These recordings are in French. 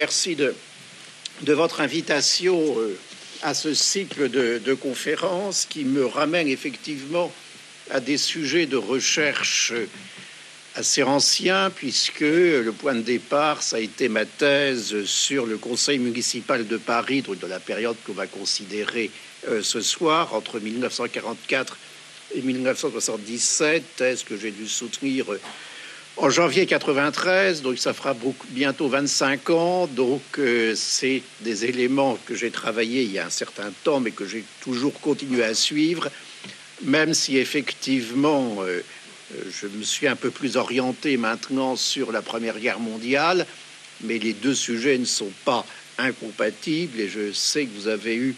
Merci de votre invitation à ce cycle de conférences qui me ramène effectivement à des sujets de recherche assez anciens, puisque le point de départ, ça a été ma thèse sur le Conseil municipal de Paris, donc de la période qu'on va considérer ce soir, entre 1944 et 1977, thèse que j'ai dû soutenir en janvier 93, donc ça fera bientôt 25 ans. Donc c'est des éléments que j'ai travaillé il y a un certain temps, mais que j'ai toujours continué à suivre, même si effectivement je me suis un peu plus orienté maintenant sur la Première Guerre mondiale, mais les deux sujets ne sont pas incompatibles. Et je sais que vous avez eu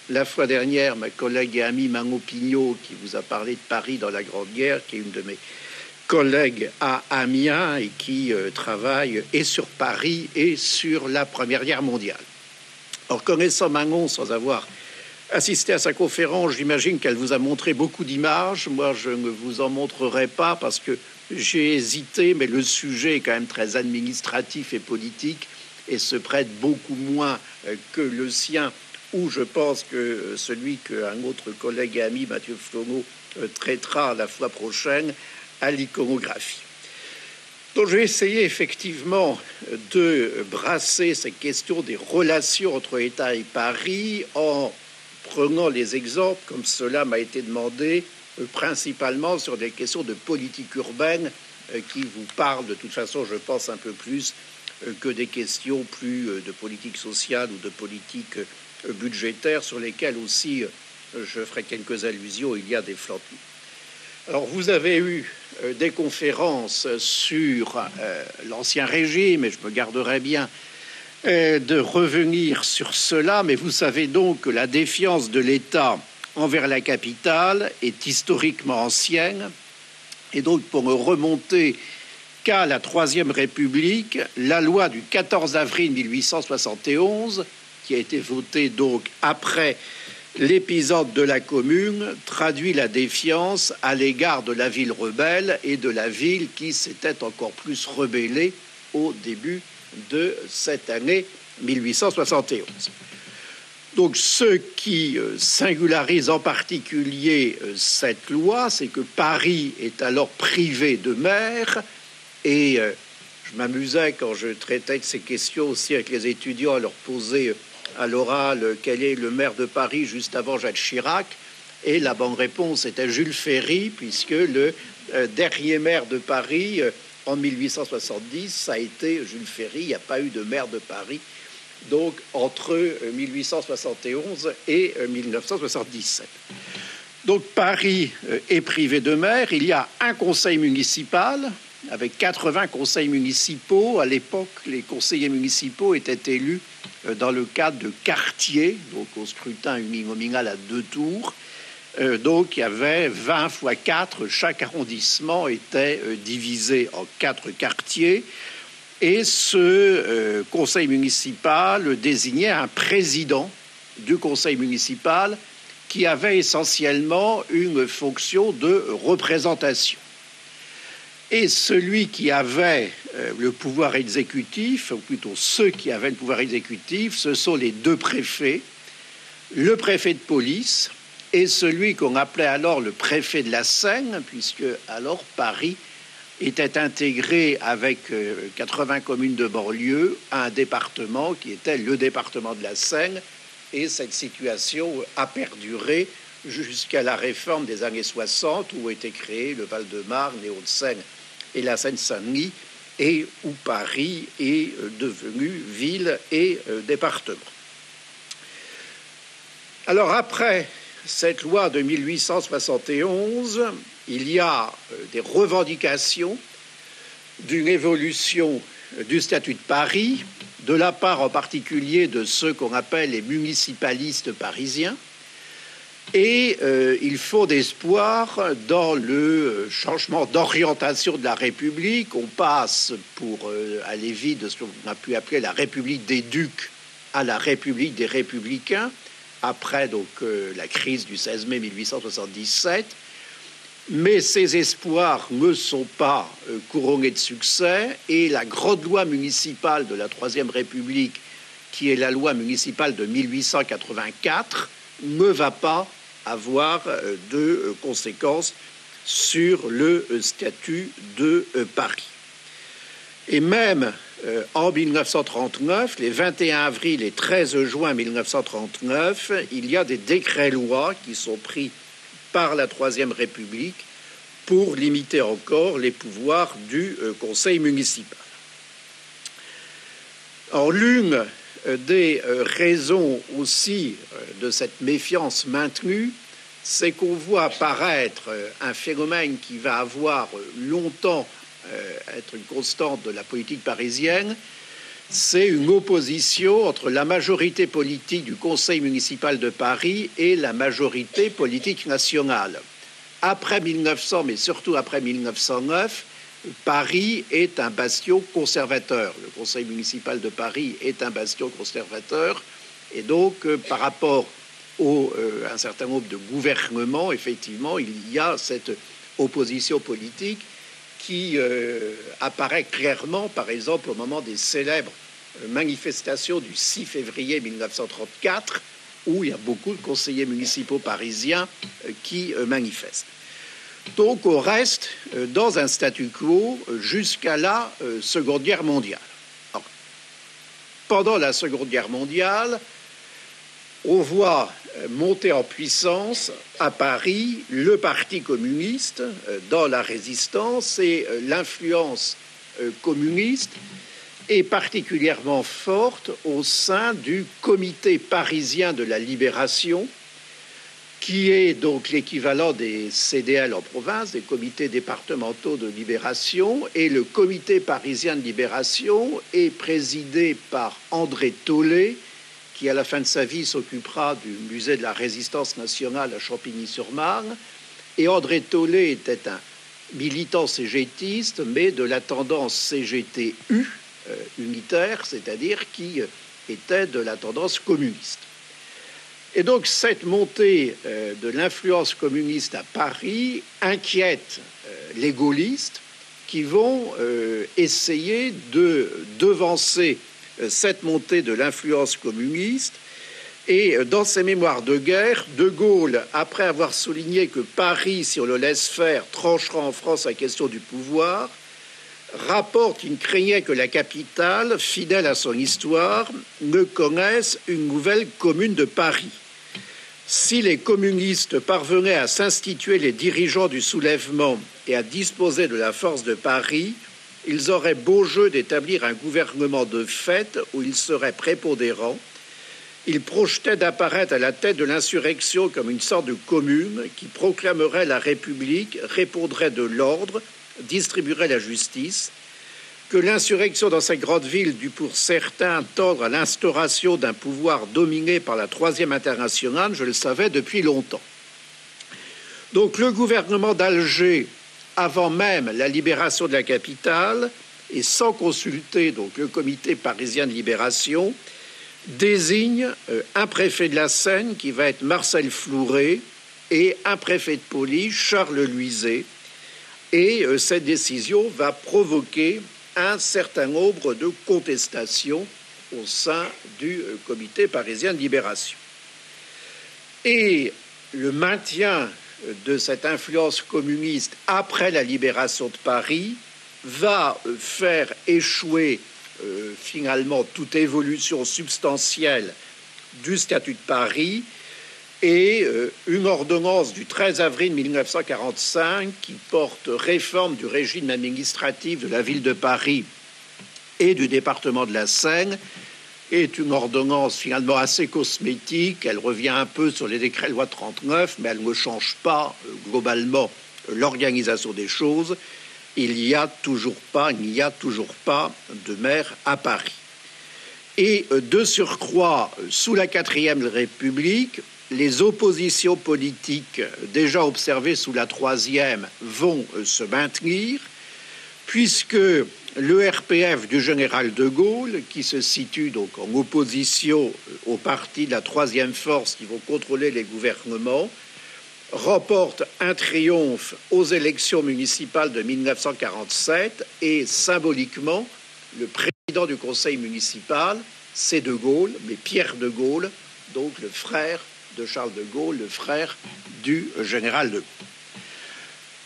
la fois dernière ma collègue et amie Manon Pignot qui vous a parlé de Paris dans la Grande Guerre, qui est une de mes collègue à Amiens et qui travaille et sur Paris et sur la Première Guerre mondiale. Alors, connaissant Manon sans avoir assisté à sa conférence, j'imagine qu'elle vous a montré beaucoup d'images. Moi, je ne vous en montrerai pas parce que j'ai hésité, mais le sujet est quand même très administratif et politique et se prête beaucoup moins que le sien, où je pense que celui qu'un autre collègue et ami, Mathieu Flomo, traitera la fois prochaine, à l'iconographie. Donc je vais essayer effectivement de brasser cette question des relations entre État et Paris en prenant les exemples, comme cela m'a été demandé, principalement sur des questions de politique urbaine qui vous parlent de toute façon, je pense, un peu plus que des questions plus de politique sociale ou de politique budgétaire, sur lesquelles aussi je ferai quelques allusions. Il y a des flancs. Alors, vous avez eu des conférences sur l'Ancien Régime, et je me garderai bien de revenir sur cela, mais vous savez donc que la défiance de l'État envers la capitale est historiquement ancienne, et donc pour me remonter qu'à la Troisième République, la loi du 14 avril 1871, qui a été votée donc après l'épisode de la Commune, traduit la défiance à l'égard de la ville rebelle et de la ville qui s'était encore plus rebellée au début de cette année 1871. Donc ce qui singularise en particulier cette loi, c'est que Paris est alors privé de maire, et je m'amusais quand je traitais de ces questions aussi avec les étudiants à leur poser à l'oral quel est le maire de Paris juste avant Jacques Chirac, et la bonne réponse était Jules Ferry, puisque le dernier maire de Paris en 1870, ça a été Jules Ferry. Il n'y a pas eu de maire de Paris donc entre 1871 et 1977. Donc Paris est privé de maire. Il y a un conseil municipal avec 80 conseils municipaux. À l'époque, les conseillers municipaux étaient élus dans le cadre de quartiers, donc au scrutin uninominal à 2 tours. Donc il y avait 20 fois 4, chaque arrondissement était divisé en 4 quartiers, et ce conseil municipal désignait un président du conseil municipal qui avait essentiellement une fonction de représentation. Et celui qui avait le pouvoir exécutif, ou plutôt ceux qui avaient le pouvoir exécutif, ce sont les 2 préfets, le préfet de police et celui qu'on appelait alors le préfet de la Seine, puisque alors Paris était intégré avec 80 communes de banlieue à un département qui était le département de la Seine, et cette situation a perduré jusqu'à la réforme des années 60, où a été créé le Val-de-Marne, les Hauts-de-Seine et la Seine-Saint-Denis, et où Paris est devenu ville et département. Alors après cette loi de 1871, il y a des revendications d'une évolution du statut de Paris, de la part en particulier de ceux qu'on appelle les municipalistes parisiens, et il faut d'espoir dans le changement d'orientation de la République. On passe, pour aller vite, de ce qu'on a pu appeler la République des ducs à la République des républicains, après donc la crise du 16 mai 1877. Mais ces espoirs ne sont pas couronnés de succès et la grande loi municipale de la Troisième République, qui est la loi municipale de 1884, ne va pas avoir de conséquences sur le statut de Paris. Et même en 1939, les 21 avril et 13 juin 1939, il y a des décrets-lois qui sont pris par la Troisième République pour limiter encore les pouvoirs du Conseil municipal. Alors, l'une des raisons aussi de cette méfiance maintenue, c'est qu'on voit apparaître un phénomène qui va avoir longtemps être une constante de la politique parisienne, c'est une opposition entre la majorité politique du Conseil municipal de Paris et la majorité politique nationale. Après 1900, mais surtout après 1909, Paris est un bastion conservateur. Le Conseil municipal de Paris est un bastion conservateur. Et donc, par rapport à un certain nombre de gouvernements, effectivement, il y a cette opposition politique qui apparaît clairement, par exemple, au moment des célèbres manifestations du 6 février 1934, où il y a beaucoup de conseillers municipaux parisiens qui manifestent. Donc, on reste dans un statu quo jusqu'à la Seconde Guerre mondiale. Alors, pendant la Seconde Guerre mondiale, on voit monter en puissance à Paris le Parti communiste dans la résistance et l'influence communiste est particulièrement forte au sein du Comité parisien de la libération, qui est donc l'équivalent des CDL en province, des comités départementaux de libération, et le Comité parisien de libération est présidé par André Tollet, qui à la fin de sa vie s'occupera du musée de la Résistance nationale à Champigny-sur-Marne. Et André Tollet était un militant cégétiste, mais de la tendance CGT-U, unitaire, c'est-à-dire qui était de la tendance communiste. Et donc cette montée de l'influence communiste à Paris inquiète les gaullistes qui vont essayer de devancer cette montée de l'influence communiste. Et dans ses mémoires de guerre, De Gaulle, après avoir souligné que Paris, si on le laisse faire, tranchera en France la question du pouvoir, rapporte qu'il craignait que la capitale, fidèle à son histoire, ne connaisse une nouvelle commune de Paris. Si les communistes parvenaient à s'instituer les dirigeants du soulèvement et à disposer de la force de Paris, ils auraient beau jeu d'établir un gouvernement de fait où ils seraient prépondérants. Ils projetaient d'apparaître à la tête de l'insurrection comme une sorte de commune qui proclamerait la République, répondrait de l'ordre, distribuerait la justice, que l'insurrection dans cette grande ville dut pour certains tendre à l'instauration d'un pouvoir dominé par la Troisième Internationale, je le savais depuis longtemps. Donc le gouvernement d'Alger, avant même la libération de la capitale, et sans consulter donc le comité parisien de libération, désigne un préfet de la Seine qui va être Marcel Flouret et un préfet de police, Charles Luizet. Et cette décision va provoquer un certain nombre de contestations au sein du comité parisien de libération. Et le maintien de cette influence communiste après la libération de Paris va faire échouer finalement toute évolution substantielle du statut de Paris et une ordonnance du 13 avril 1945 qui porte réforme du régime administratif de la ville de Paris et du département de la Seine est une ordonnance finalement assez cosmétique. Elle revient un peu sur les décrets loi 39, mais elle ne change pas globalement l'organisation des choses. Il n'y a toujours pas de maire à Paris. Et de surcroît, sous la 4e République, les oppositions politiques déjà observées sous la 3e vont se maintenir, puisque le RPF du général de Gaulle, qui se situe donc en opposition aux partis de la 3e force qui vont contrôler les gouvernements, remporte un triomphe aux élections municipales de 1947 et symboliquement, le président du conseil municipal, c'est de Gaulle, mais Pierre de Gaulle, donc le frère de Charles de Gaulle, le frère du général de Gaulle.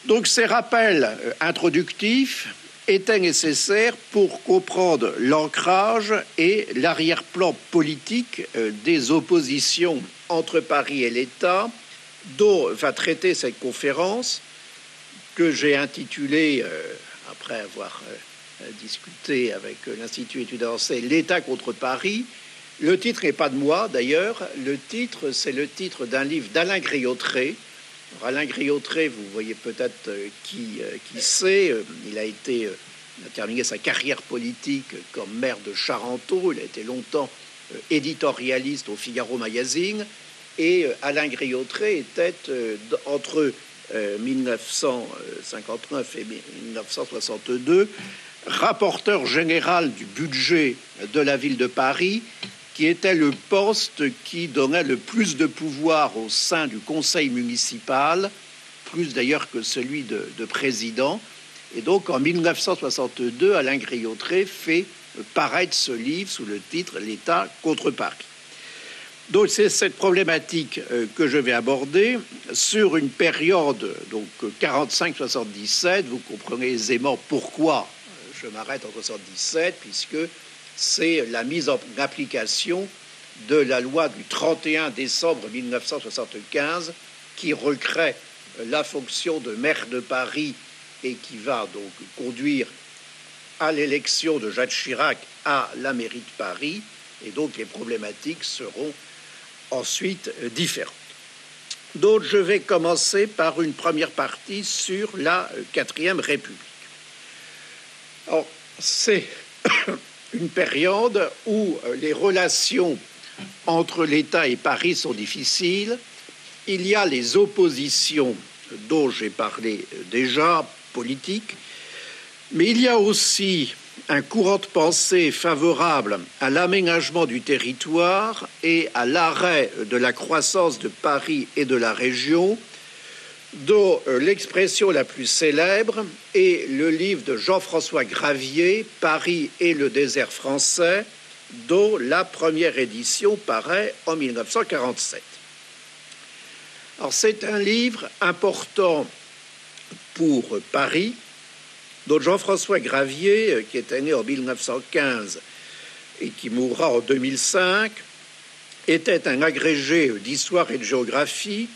Donc ces rappels introductifs étaient nécessaires pour comprendre l'ancrage et l'arrière-plan politique des oppositions entre Paris et l'État, dont va traiter cette conférence que j'ai intitulée, après avoir discuté avec l'Institut études avancées, l'État contre Paris. Le titre n'est pas de moi d'ailleurs, le titre c'est le titre d'un livre d'Alain Griotret. Alors, Alain Griotret, vous voyez peut-être qui c'est, il a terminé sa carrière politique comme maire de Charenton, il a été longtemps éditorialiste au Figaro Magazine, et Alain Griotret était entre 1959 et 1962 rapporteur général du budget de la ville de Paris, qui était le poste qui donnait le plus de pouvoir au sein du conseil municipal, plus d'ailleurs que celui de président. Et donc en 1962, Alain Griotret fait paraître ce livre sous le titre « L'État contre Paris ». Donc c'est cette problématique que je vais aborder sur une période, donc 45-77. Vous comprenez aisément pourquoi je m'arrête en 77, puisque c'est la mise en application de la loi du 31 décembre 1975 qui recrée la fonction de maire de Paris et qui va donc conduire à l'élection de Jacques Chirac à la mairie de Paris. Et donc les problématiques seront ensuite différentes. Donc je vais commencer par une première partie sur la 4e République. Alors, c'est une période où les relations entre l'État et Paris sont difficiles. Il y a les oppositions dont j'ai parlé déjà, politiques, mais il y a aussi un courant de pensée favorable à l'aménagement du territoire et à l'arrêt de la croissance de Paris et de la région, dont l'expression la plus célèbre est le livre de Jean-François Gravier, « Paris et le désert français », dont la première édition paraît en 1947. Alors, c'est un livre important pour Paris, dont Jean-François Gravier, qui était né en 1915 et qui mourra en 2005, était un agrégé d'histoire et de géographie.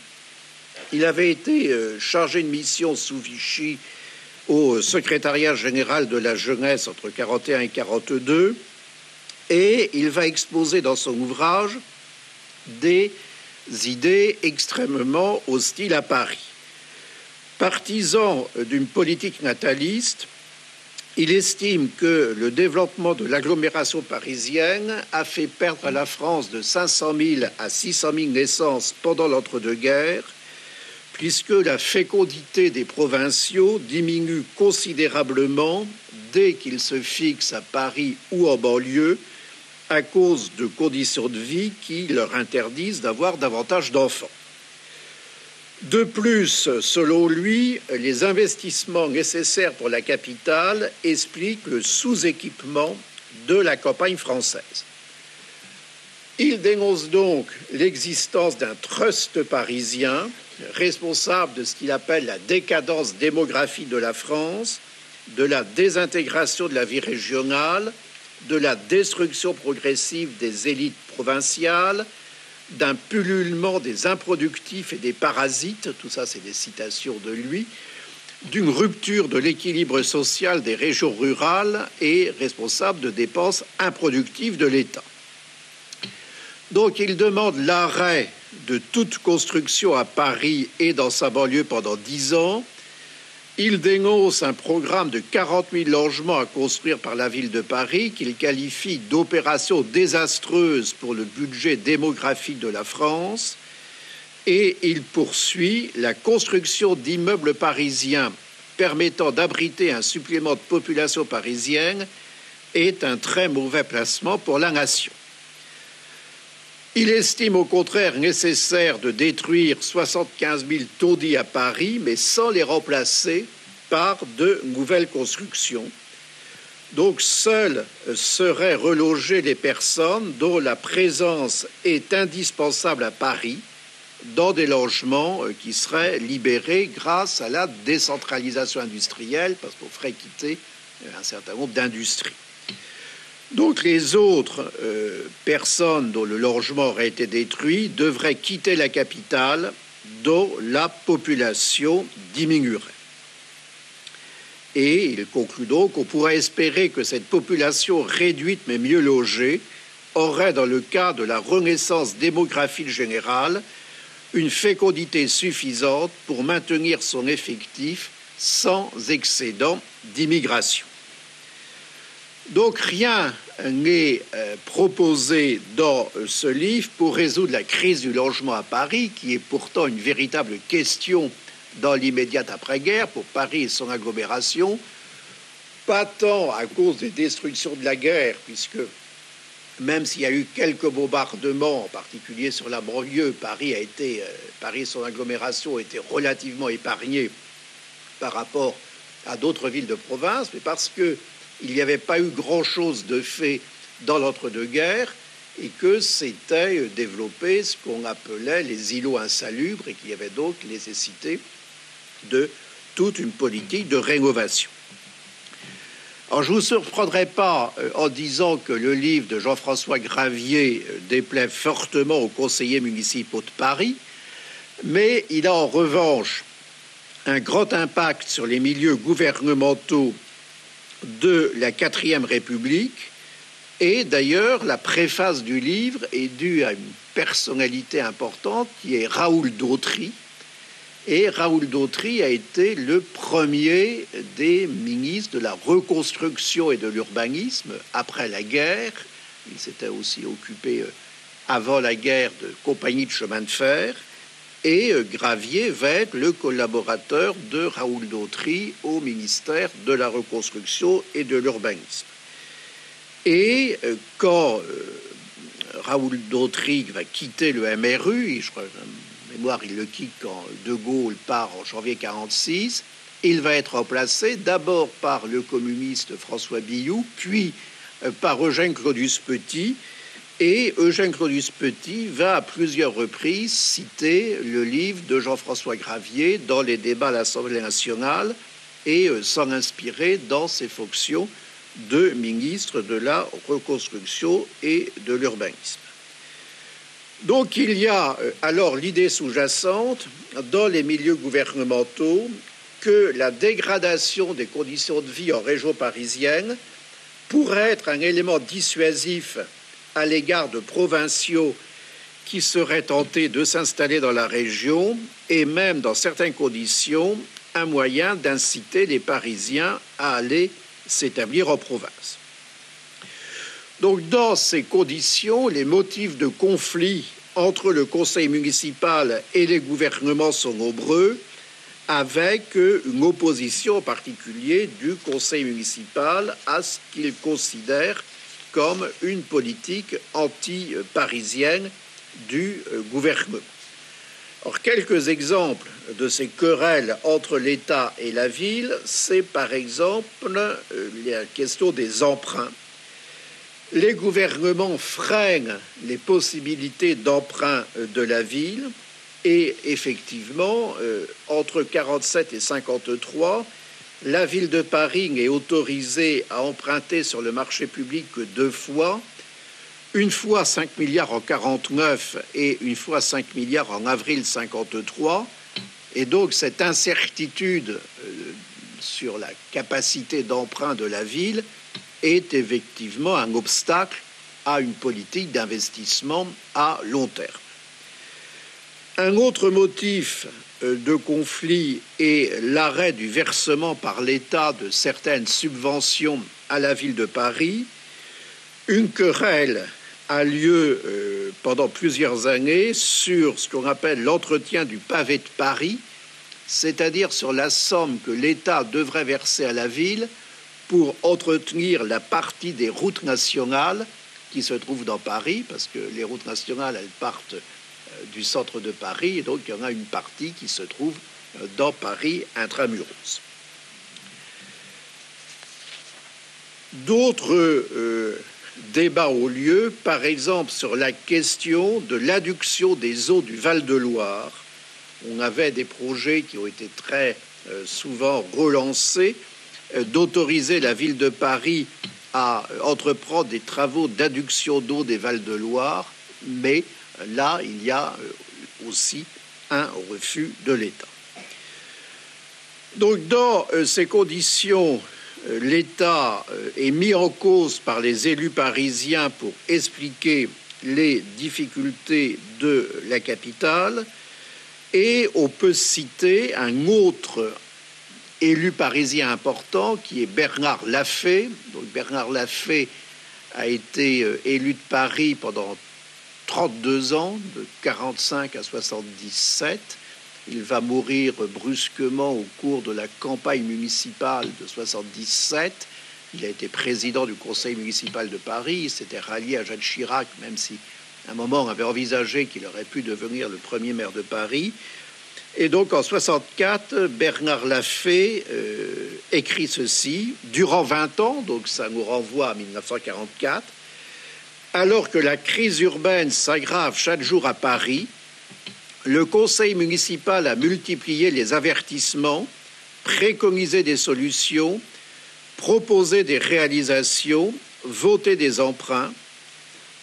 Il avait été chargé de mission sous Vichy au secrétariat général de la jeunesse entre 41 et 42, et il va exposer dans son ouvrage des idées extrêmement hostiles à Paris. Partisan d'une politique nataliste, il estime que le développement de l'agglomération parisienne a fait perdre à la France de 500 000 à 600 000 naissances pendant l'entre-deux-guerres, puisque la fécondité des provinciaux diminue considérablement dès qu'ils se fixent à Paris ou en banlieue, à cause de conditions de vie qui leur interdisent d'avoir davantage d'enfants. De plus, selon lui, les investissements nécessaires pour la capitale expliquent le sous-équipement de la campagne française. Il dénonce donc l'existence d'un trust parisien responsable de ce qu'il appelle la décadence démographique de la France, de la désintégration de la vie régionale, de la destruction progressive des élites provinciales, d'un pullulement des improductifs et des parasites, tout ça c'est des citations de lui, d'une rupture de l'équilibre social des régions rurales et responsable de dépenses improductives de l'État. Donc il demande l'arrêt de toute construction à Paris et dans sa banlieue pendant 10 ans. Il dénonce un programme de 40 000 logements à construire par la ville de Paris qu'il qualifie d'opération désastreuse pour le budget démographique de la France. Et il poursuit la construction d'immeubles parisiens permettant d'abriter un supplément de population parisienne est un très mauvais placement pour la nation. Il estime au contraire nécessaire de détruire 75 000 taudis à Paris, mais sans les remplacer par de nouvelles constructions. Donc seules seraient relogées les personnes dont la présence est indispensable à Paris dans des logements qui seraient libérés grâce à la décentralisation industrielle, parce qu'on ferait quitter un certain nombre d'industries. Donc les autres personnes dont le logement aurait été détruit devraient quitter la capitale, dont la population diminuerait. Et il conclut donc qu'on pourrait espérer que cette population réduite mais mieux logée aurait, dans le cas de la renaissance démographique générale, une fécondité suffisante pour maintenir son effectif sans excédent d'immigration. Donc rien n'est proposé dans ce livre pour résoudre la crise du logement à Paris, qui est pourtant une véritable question dans l'immédiate après-guerre pour Paris et son agglomération, pas tant à cause des destructions de la guerre, puisque même s'il y a eu quelques bombardements, en particulier sur la banlieue, Paris et son agglomération ont été relativement épargnés par rapport à d'autres villes de province, mais parce qu'il n'y avait pas eu grand-chose de fait dans l'entre-deux-guerres et que s'étaient développés ce qu'on appelait les îlots insalubres et qu'il y avait donc nécessité de toute une politique de rénovation. Alors, je ne vous surprendrai pas en disant que le livre de Jean-François Gravier déplaît fortement aux conseillers municipaux de Paris, mais il a en revanche un grand impact sur les milieux gouvernementaux de la 4e République. Et d'ailleurs, la préface du livre est due à une personnalité importante qui est Raoul Dautry. Et Raoul Dautry a été le premier des ministres de la reconstruction et de l'urbanisme après la guerre. Il s'était aussi occupé avant la guerre de compagnie de chemin de fer. Et Gravier va être le collaborateur de Raoul Dautry au ministère de la reconstruction et de l'urbanisme. Et quand Raoul Dautry va quitter le MRU, je crois mémoire, il le quitte quand De Gaulle part en janvier 1946. Il va être remplacé d'abord par le communiste François Billoux, puis par Eugène Claudius-Petit. Et Eugène Claudius-Petit va à plusieurs reprises citer le livre de Jean-François Gravier dans les débats à l'Assemblée nationale et s'en inspirer dans ses fonctions de ministre de la reconstruction et de l'urbanisme. Donc il y a alors l'idée sous-jacente dans les milieux gouvernementaux que la dégradation des conditions de vie en région parisienne pourrait être un élément dissuasif à l'égard de provinciaux qui seraient tentés de s'installer dans la région et même dans certaines conditions un moyen d'inciter les Parisiens à aller s'établir en province. Donc, dans ces conditions, les motifs de conflit entre le conseil municipal et les gouvernements sont nombreux, avec une opposition en particulier du conseil municipal à ce qu'il considère comme une politique anti-parisienne du gouvernement. Alors, quelques exemples de ces querelles entre l'État et la ville, c'est par exemple la question des emprunts. Les gouvernements freinent les possibilités d'emprunt de la ville et effectivement, entre 1947 et 1953, la ville de Paris n'est autorisée à emprunter sur le marché public que 2 fois, une fois 5 milliards en 1949 et une fois 5 milliards en avril 1953. Et donc cette incertitude sur la capacité d'emprunt de la ville est effectivement un obstacle à une politique d'investissement à long terme. Un autre motif de conflit est l'arrêt du versement par l'État de certaines subventions à la ville de Paris. Une querelle a lieu pendant plusieurs années sur ce qu'on appelle l'entretien du pavé de Paris, c'est-à-dire sur la somme que l'État devrait verser à la ville pour entretenir la partie des routes nationales qui se trouve dans Paris, parce que les routes nationales, elles partent du centre de Paris, et donc il y en a une partie qui se trouve dans Paris intramuros. D'autres débats ont lieu, par exemple sur la question de l'adduction des eaux du Val-de-Loire. On avait des projets qui ont été très souvent relancés, d'autoriser la ville de Paris à entreprendre des travaux d'adduction d'eau des Val-de-Loire, mais là, il y a aussi un refus de l'État. Donc, dans ces conditions, l'État est mis en cause par les élus parisiens pour expliquer les difficultés de la capitale, et on peut citer un autre élu parisien important qui est Bernard Lafay. Donc Bernard Lafay a été élu de Paris pendant 32 ans, de 1945 à 1977. Il va mourir brusquement au cours de la campagne municipale de 1977. Il a été président du conseil municipal de Paris. Il s'était rallié à Jacques Chirac, même si à un moment on avait envisagé qu'il aurait pu devenir le premier maire de Paris. Et donc en 1964, Bernard Lafay écrit ceci, durant 20 ans, donc ça nous renvoie à 1944, alors que la crise urbaine s'aggrave chaque jour à Paris, le conseil municipal a multiplié les avertissements, préconisé des solutions, proposé des réalisations, voté des emprunts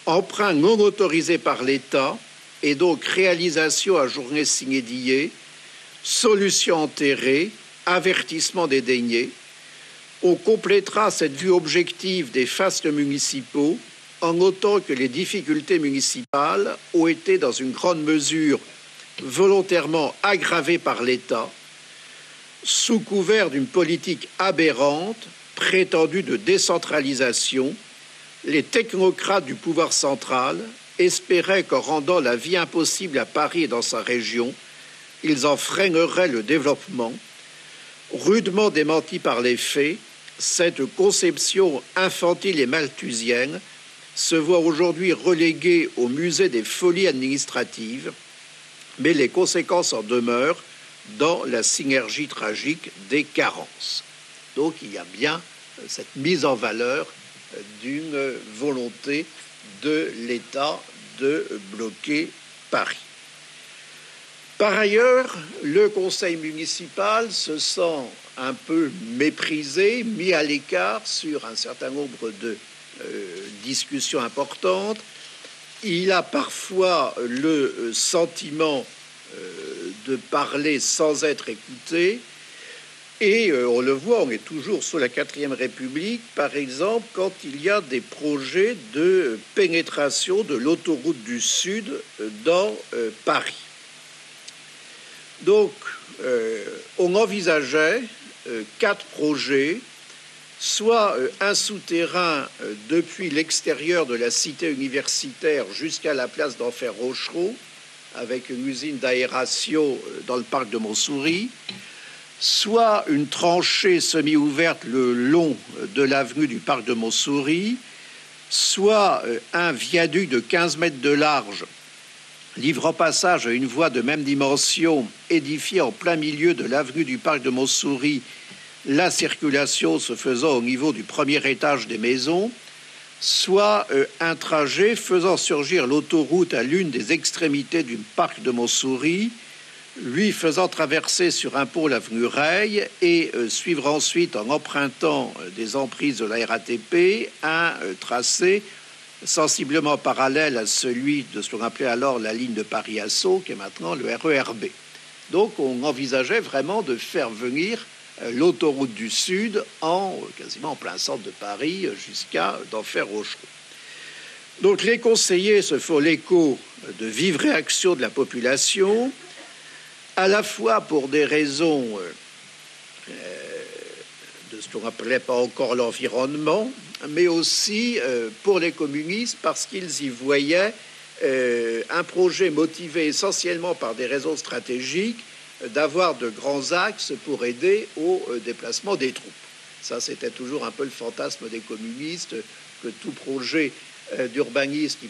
non autorisés par l'État, et donc réalisation à journée sine die, solution enterrée, avertissement dédaigné. On complétera cette vue objective des fastes municipaux en notant que les difficultés municipales ont été dans une grande mesure volontairement aggravées par l'État, sous couvert d'une politique aberrante, prétendue de décentralisation. Les technocrates du pouvoir central espéraient qu'en rendant la vie impossible à Paris et dans sa région, ils en freineraient le développement. Rudement démentie par les faits, cette conception infantile et malthusienne se voit aujourd'hui reléguée au musée des folies administratives, mais les conséquences en demeurent dans la synergie tragique des carences. Donc il y a bien cette mise en valeur d'une volonté de l'État de bloquer Paris. Par ailleurs, le conseil municipal se sent un peu méprisé, mis à l'écart sur un certain nombre de discussions importantes. Il a parfois le sentiment de parler sans être écouté. Et on le voit, on est toujours sous la 4e République, par exemple, quand il y a des projets de pénétration de l'autoroute du Sud dans Paris. Donc, on envisageait 4 projets, soit un souterrain depuis l'extérieur de la cité universitaire jusqu'à la place d'Enfer Rochereau, avec une usine d'aération dans le parc de Montsouris, soit une tranchée semi-ouverte le long de l'avenue du parc de Montsouris, soit un viaduc de 15 mètres de large livrant passage à une voie de même dimension édifiée en plein milieu de l'avenue du parc de Montsouris, la circulation se faisant au niveau du premier étage des maisons, soit un trajet faisant surgir l'autoroute à l'une des extrémités du parc de Montsouris, lui faisant traverser sur un pont l'avenue Reille et suivre ensuite, en empruntant des emprises de la RATP, un tracé sensiblement parallèle à celui de ce qu'on appelait alors la ligne de Paris à Sceaux, qui est maintenant le RERB. Donc on envisageait vraiment de faire venir l'autoroute du Sud quasiment en plein centre de Paris jusqu'à d'Enfer Rochereau. Donc les conseillers se font l'écho de vives réactions de la population, à la fois pour des raisons de ce qu'on n'appelait pas encore l'environnement, mais aussi pour les communistes parce qu'ils y voyaient un projet motivé essentiellement par des raisons stratégiques d'avoir de grands axes pour aider au déplacement des troupes. Ça, c'était toujours un peu le fantasme des communistes, que tout projet d'urbanisme qui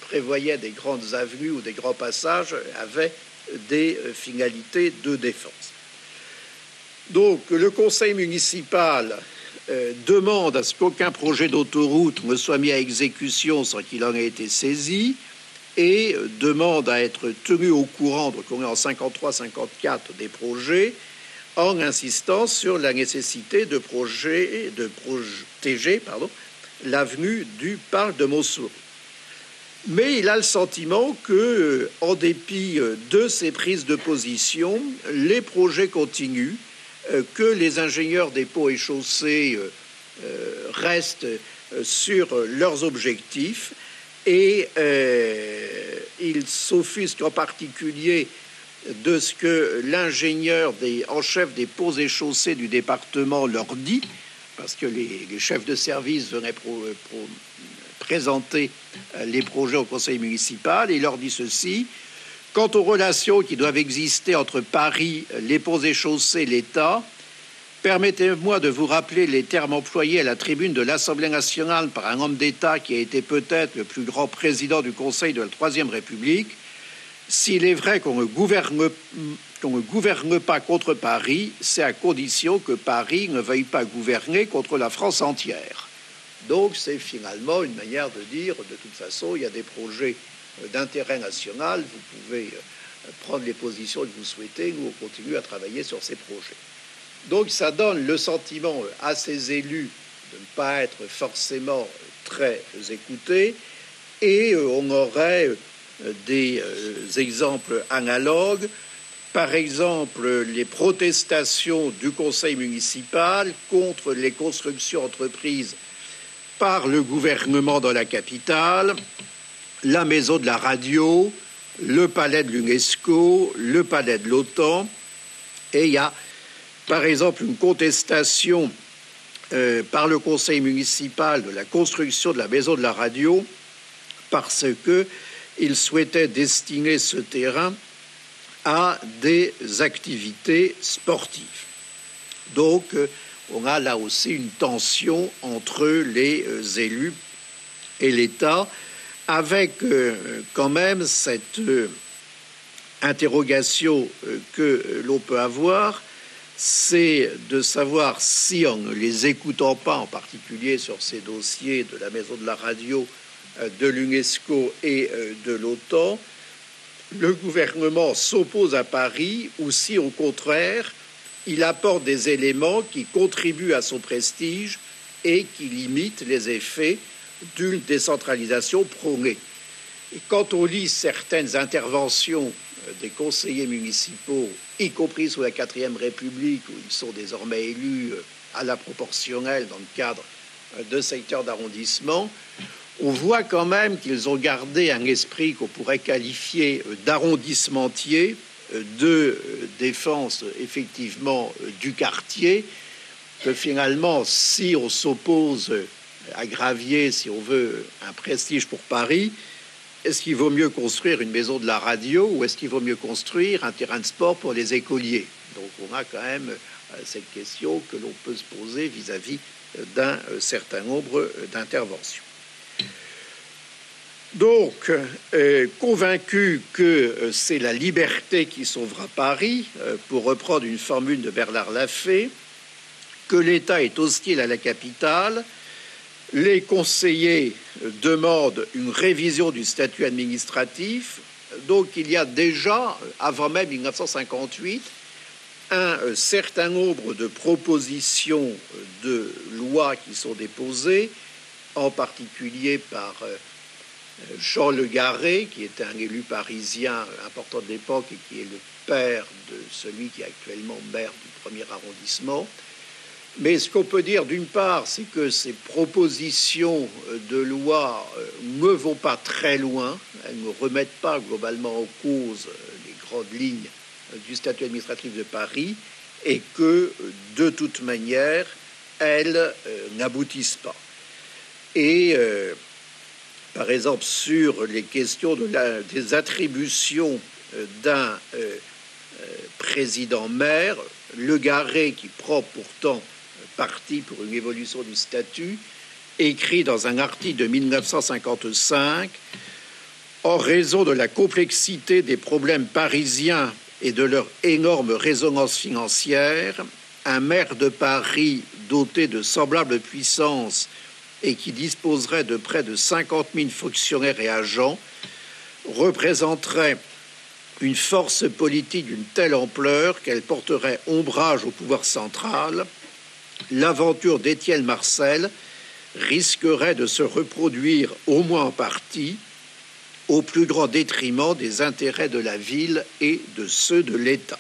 prévoyait des grandes avenues ou des grands passages avaient des finalités de défense. Donc, le conseil municipal demande à ce qu'aucun projet d'autoroute ne soit mis à exécution sans qu'il en ait été saisi et demande à être tenu au courant, donc on est en 53-54 des projets, en insistant sur la nécessité de protéger l'avenue du parc de Montsouris. Mais il a le sentiment que, en dépit de ces prises de position, les projets continuent, que les ingénieurs des ponts et chaussées restent sur leurs objectifs et il s'offusque en particulier de ce que l'ingénieur en chef des ponts et chaussées du département leur dit, parce que les chefs de service venaient présenter les projets au conseil municipal, et il leur dit ceci: quant aux relations qui doivent exister entre Paris, les ponts et chaussées, l'État, permettez-moi de vous rappeler les termes employés à la tribune de l'Assemblée nationale par un homme d'État qui a été peut-être le plus grand président du Conseil de la Troisième République. S'il est vrai qu'on ne gouverne pas contre Paris, c'est à condition que Paris ne veuille pas gouverner contre la France entière. Donc c'est finalement une manière de dire, de toute façon, il y a des projets d'intérêt national, vous pouvez prendre les positions que vous souhaitez, nous on continue à travailler sur ces projets. Donc ça donne le sentiment à ces élus de ne pas être forcément très écoutés, et on aurait des exemples analogues, par exemple les protestations du conseil municipal contre les constructions entreprises par le gouvernement dans la capitale, la maison de la radio, le palais de l'UNESCO, le palais de l'OTAN, et il y a par exemple une contestation par le conseil municipal de la construction de la maison de la radio parce qu'il souhaitait destiner ce terrain à des activités sportives. Donc, on a là aussi une tension entre les élus et l'État, avec quand même cette interrogation que l'on peut avoir, c'est de savoir si, en ne les écoutant pas, en particulier sur ces dossiers de la maison de la radio, de l'UNESCO et de l'OTAN, le gouvernement s'oppose à Paris, ou si, au contraire, il apporte des éléments qui contribuent à son prestige et qui limitent les effets d'une décentralisation prônée. Et quand on lit certaines interventions des conseillers municipaux, y compris sous la 4e République, où ils sont désormais élus à la proportionnelle dans le cadre de secteurs d'arrondissement, on voit quand même qu'ils ont gardé un esprit qu'on pourrait qualifier d'arrondissementier, de défense effectivement du quartier, que finalement, si on s'oppose à Gravier, si on veut un prestige pour Paris, est-ce qu'il vaut mieux construire une maison de la radio ou est-ce qu'il vaut mieux construire un terrain de sport pour les écoliers? Donc on a quand même cette question que l'on peut se poser vis-à-vis d'un certain nombre d'interventions. Donc, convaincu que c'est la liberté qui sauvera Paris, pour reprendre une formule de Bernard Lafay, que l'État est hostile à la capitale, les conseillers demandent une révision du statut administratif. Donc il y a déjà, avant même 1958, un certain nombre de propositions de loi qui sont déposées, en particulier par Jean Le Garret, qui était un élu parisien important de l'époque et qui est le père de celui qui est actuellement maire du 1er arrondissement. Mais ce qu'on peut dire, d'une part, c'est que ces propositions de loi ne vont pas très loin. Elles ne remettent pas globalement en cause les grandes lignes du statut administratif de Paris et que, de toute manière, elles n'aboutissent pas. Et, par exemple, sur les questions des attributions d'un président-maire, Le Garret, qui prend pourtant parti pour une évolution du statut, écrit dans un article de 1955, « En raison de la complexité des problèmes parisiens et de leur énorme résonance financière, un maire de Paris doté de semblables puissances et qui disposerait de près de 50 000 fonctionnaires et agents représenterait une force politique d'une telle ampleur qu'elle porterait ombrage au pouvoir central. L'aventure d'Étienne Marcel risquerait de se reproduire, au moins en partie, au plus grand détriment des intérêts de la ville et de ceux de l'État.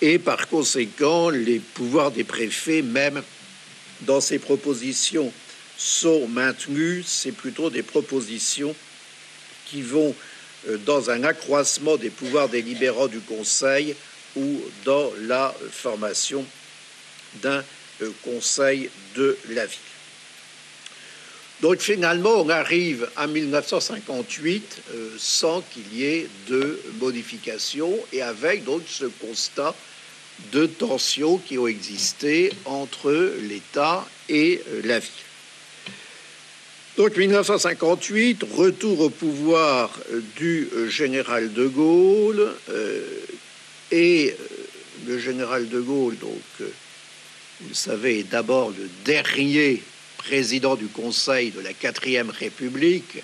Et par conséquent, les pouvoirs des préfets, même dans ces propositions, sont maintenus. C'est plutôt des propositions qui vont dans un accroissement des pouvoirs délibérants du Conseil ou dans la formation d'un Conseil de la ville. Donc finalement, on arrive à 1958 sans qu'il y ait de modifications et avec donc ce constat de tensions qui ont existé entre l'État et la ville. Donc 1958, retour au pouvoir du général de Gaulle et le général de Gaulle, donc vous le savez, est d'abord le dernier président du Conseil de la 4e République,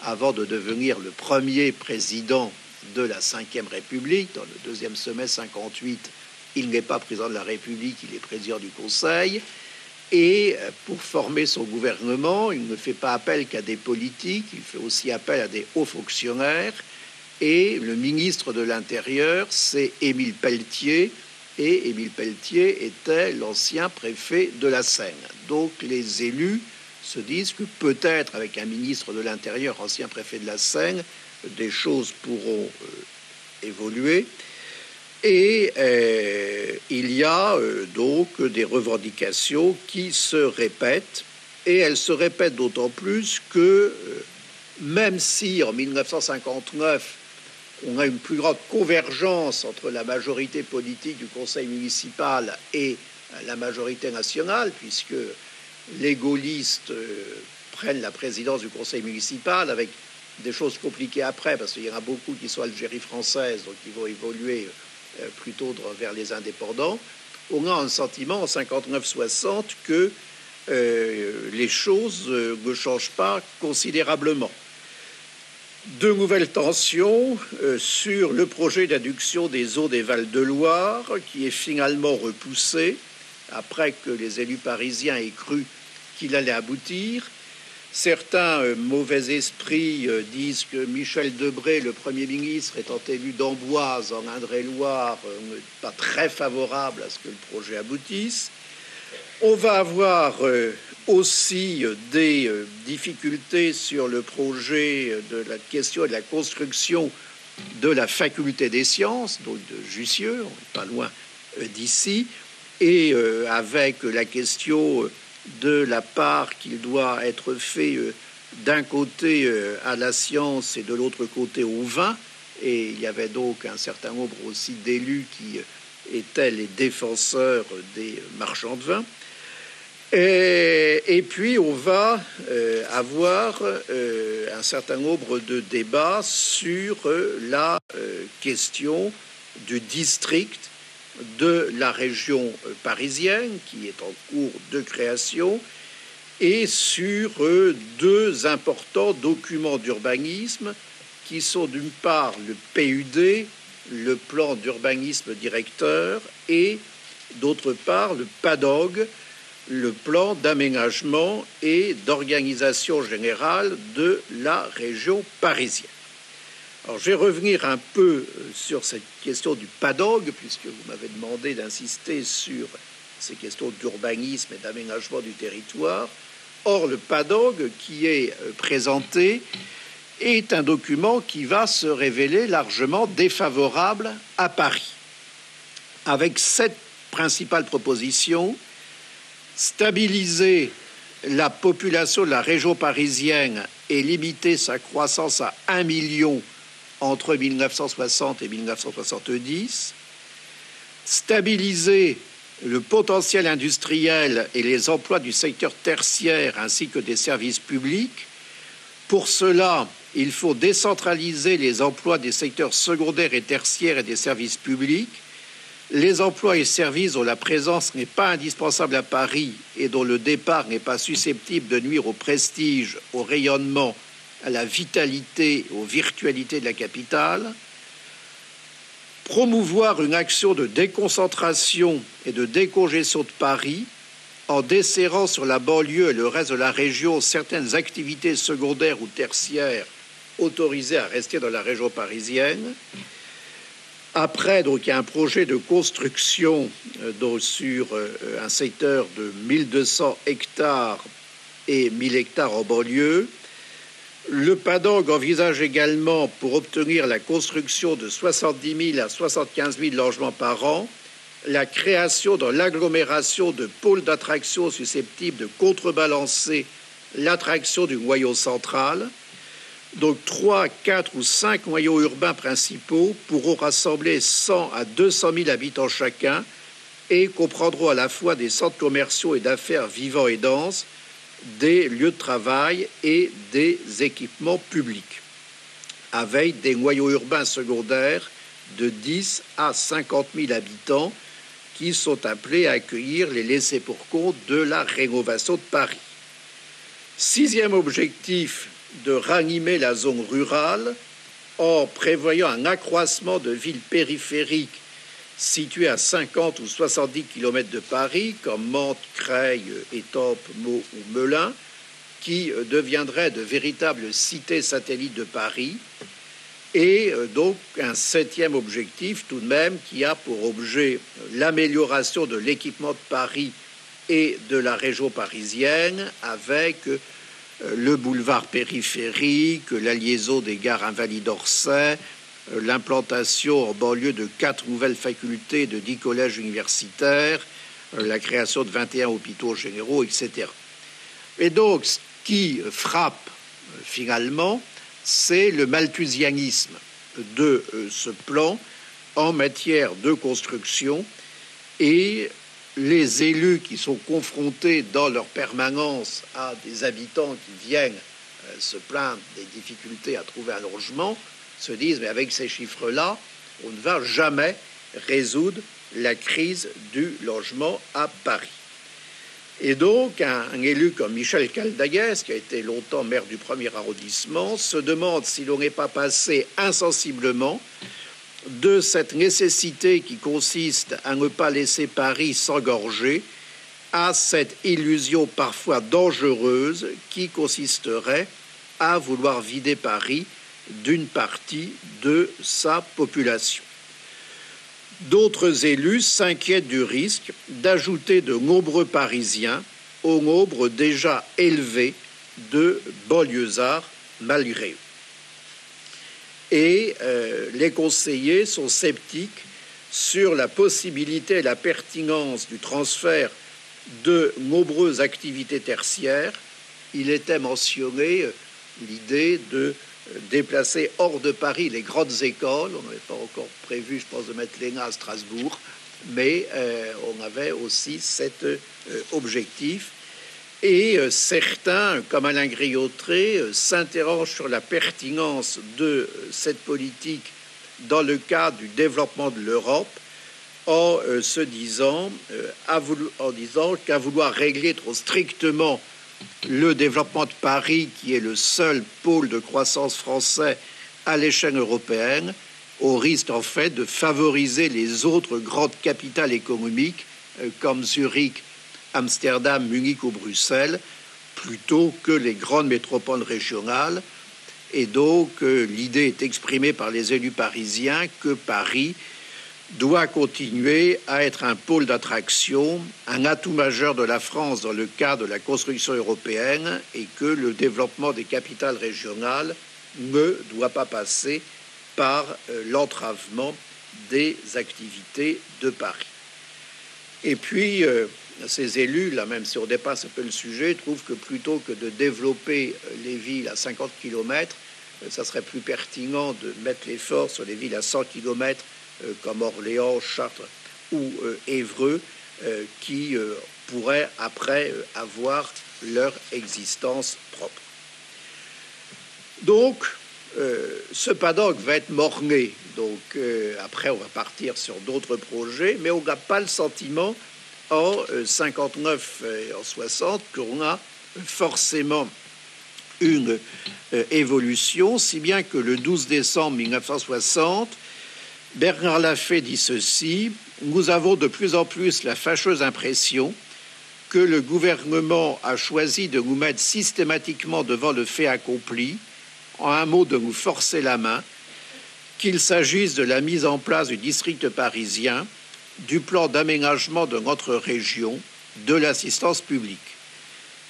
avant de devenir le premier président de la 5e République. Dans le deuxième semestre 58, il n'est pas président de la République, il est président du Conseil. Et pour former son gouvernement, il ne fait pas appel qu'à des politiques, il fait aussi appel à des hauts fonctionnaires. Et le ministre de l'Intérieur, c'est Émile Pelletier, et Émile Pelletier était l'ancien préfet de la Seine. Donc les élus se disent que peut-être avec un ministre de l'Intérieur, ancien préfet de la Seine, des choses pourront évoluer. Et il y a donc des revendications qui se répètent, et elles se répètent d'autant plus que même si en 1959, on a une plus grande convergence entre la majorité politique du conseil municipal et la majorité nationale, puisque les gaullistes prennent la présidence du conseil municipal avec des choses compliquées après, parce qu'il y en a beaucoup qui sont Algérie française, donc qui vont évoluer plutôt vers les indépendants. On a un sentiment en 59-60 que les choses ne changent pas considérablement. De nouvelles tensions sur le projet d'adduction des eaux des Val-de-Loire, qui est finalement repoussé après que les élus parisiens aient cru qu'il allait aboutir. Certains mauvais esprits disent que Michel Debré, le Premier ministre, étant élu d'Amboise en Indre-et-Loire, n'est pas très favorable à ce que le projet aboutisse. On va avoir aussi des difficultés sur le projet de la question de la construction de la faculté des sciences, donc de Jussieu, on n'est pas loin d'ici, et avec la question de la part qu'il doit être fait d'un côté à la science et de l'autre côté au vin. Et il y avait donc un certain nombre aussi d'élus qui étaient les défenseurs des marchands de vin. Et puis on va avoir un certain nombre de débats sur la question du district de la région parisienne, qui est en cours de création, et sur deux importants documents d'urbanisme qui sont d'une part le PUD, le plan d'urbanisme directeur, et d'autre part le PADOG, le plan d'aménagement et d'organisation générale de la région parisienne. Alors, je vais revenir un peu sur cette question du PADOG, puisque vous m'avez demandé d'insister sur ces questions d'urbanisme et d'aménagement du territoire. Or, le PADOG qui est présenté est un document qui va se révéler largement défavorable à Paris, avec 7 principales propositions: stabiliser la population de la région parisienne et limiter sa croissance à 1 million entre 1960 et 1970, stabiliser le potentiel industriel et les emplois du secteur tertiaire ainsi que des services publics. Pour cela, il faut décentraliser les emplois des secteurs secondaires et tertiaires et des services publics. Les emplois et services dont la présence n'est pas indispensable à Paris et dont le départ n'est pas susceptible de nuire au prestige, au rayonnement, à la vitalité, aux virtualités de la capitale. Promouvoir une action de déconcentration et de décongestion de Paris en desserrant sur la banlieue et le reste de la région certaines activités secondaires ou tertiaires autorisées à rester dans la région parisienne. Après, donc, il y a un projet de construction sur un secteur de 1200 hectares et 1000 hectares en banlieue. Le PADOG envisage également, pour obtenir la construction de 70 000 à 75 000 logements par an, la création dans l'agglomération de pôles d'attraction susceptibles de contrebalancer l'attraction du noyau central. Donc 3, 4 ou 5 noyaux urbains principaux pourront rassembler 100 à 200 000 habitants chacun et comprendront à la fois des centres commerciaux et d'affaires vivants et denses, des lieux de travail et des équipements publics, avec des noyaux urbains secondaires de 10 à 50 000 habitants qui sont appelés à accueillir les laissés-pour-compte de la rénovation de Paris. Sixième objectif, de ranimer la zone rurale en prévoyant un accroissement de villes périphériques situées à 50 ou 70 km de Paris, comme Mantes, Creil, Étampes, Meaux ou Melun, qui deviendraient de véritables cités satellites de Paris. Et donc un septième objectif tout de même qui a pour objet l'amélioration de l'équipement de Paris et de la région parisienne avec le boulevard périphérique, la liaison des gares Invalides d'Orsay, l'implantation en banlieue de 4 nouvelles facultés de 10 collèges universitaires, la création de 21 hôpitaux généraux, etc. Et donc, ce qui frappe finalement, c'est le malthusianisme de ce plan en matière de construction et les élus qui sont confrontés dans leur permanence à des habitants qui viennent se plaindre des difficultés à trouver un logement se disent mais avec ces chiffres-là, on ne va jamais résoudre la crise du logement à Paris. Et donc, un élu comme Michel Caldagues, qui a été longtemps maire du 1er arrondissement, se demande si l'on n'est pas passé insensiblement de cette nécessité qui consiste à ne pas laisser Paris s'engorger à cette illusion parfois dangereuse qui consisterait à vouloir vider Paris d'une partie de sa population. D'autres élus s'inquiètent du risque d'ajouter de nombreux Parisiens au nombre déjà élevé de banlieusards malgré eux. Et les conseillers sont sceptiques sur la possibilité et la pertinence du transfert de nombreuses activités tertiaires. Il était mentionné l'idée de déplacer hors de Paris les grandes écoles. On n'avait pas encore prévu, je pense, de mettre l'ENA à Strasbourg, mais on avait aussi cet objectif. Et certains, comme Alain Griotré, s'interrogent sur la pertinence de cette politique dans le cadre du développement de l'Europe en se disant, qu'à vouloir régler trop strictement le développement de Paris, qui est le seul pôle de croissance français à l'échelle européenne, au risque en fait de favoriser les autres grandes capitales économiques comme Zurich, Amsterdam, Munich ou Bruxelles, plutôt que les grandes métropoles régionales. Et donc, l'idée est exprimée par les élus parisiens que Paris doit continuer à être un pôle d'attraction, un atout majeur de la France dans le cadre de la construction européenne et que le développement des capitales régionales ne doit pas passer par l'entravement des activités de Paris. Et puis, ces élus, là même si on dépasse un peu le sujet, trouvent que plutôt que de développer les villes à 50 km, ça serait plus pertinent de mettre l'effort sur les villes à 100 km comme Orléans, Chartres ou Évreux, qui pourraient après avoir leur existence propre. Donc, ce paddock va être mort-né. Donc, après, on va partir sur d'autres projets, mais on n'a pas le sentiment en 59 et en 60 qu'on a forcément une évolution, si bien que le 12 décembre 1960, Bernard Lafay dit ceci: nous avons de plus en plus la fâcheuse impression que le gouvernement a choisi de nous mettre systématiquement devant le fait accompli, en un mot de nous forcer la main, qu'il s'agisse de la mise en place du district parisien, du plan d'aménagement de notre région, de l'assistance publique.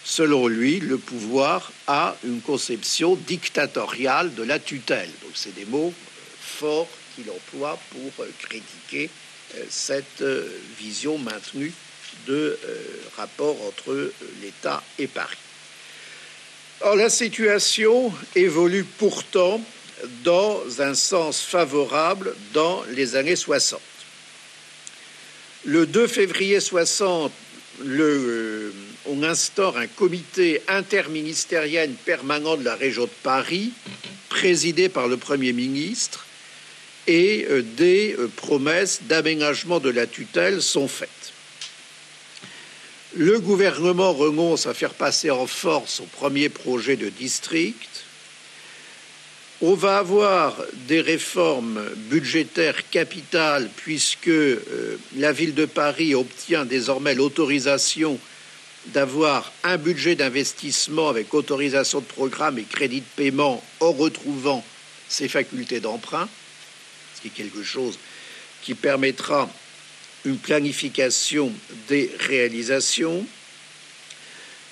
Selon lui, le pouvoir a une conception dictatoriale de la tutelle. Donc, c'est des mots forts qu'il emploie pour critiquer cette vision maintenue de rapport entre l'État et Paris. Or, la situation évolue pourtant dans un sens favorable dans les années 60. Le 2 février 60, on instaure un comité interministériel permanent de la région de Paris, présidé par le Premier ministre, et des promesses d'aménagement de la tutelle sont faites. Le gouvernement renonce à faire passer en force son premier projet de district. On va avoir des réformes budgétaires capitales puisque la ville de Paris obtient désormais l'autorisation d'avoir un budget d'investissement avec autorisation de programme et crédit de paiement en retrouvant ses facultés d'emprunt, ce qui est quelque chose qui permettra une planification des réalisations.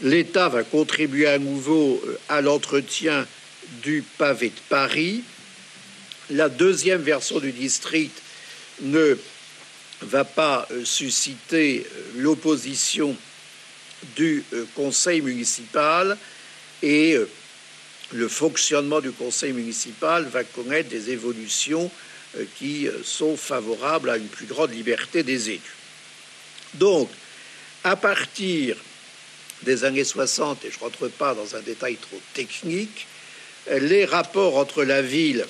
L'État va contribuer à nouveau à l'entretien du pavé de Paris. La deuxième version du district ne va pas susciter l'opposition du conseil municipal et le fonctionnement du conseil municipal va connaître des évolutions qui sont favorables à une plus grande liberté des élus. Donc, à partir des années 60, et je ne rentre pas dans un détail trop technique, les rapports entre la ville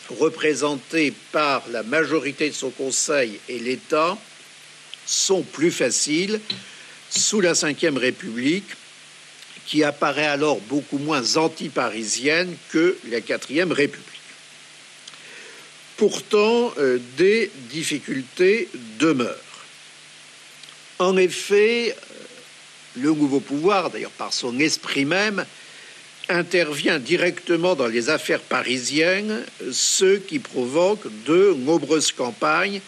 représentée par la majorité de son conseil et l'État sont plus faciles sous la Ve République, qui apparaît alors beaucoup moins anti-parisienne que la Quatrième République. Pourtant, des difficultés demeurent. En effet, le nouveau pouvoir, d'ailleurs par son esprit même, intervient directement dans les affaires parisiennes, ce qui provoque de nombreuses campagnes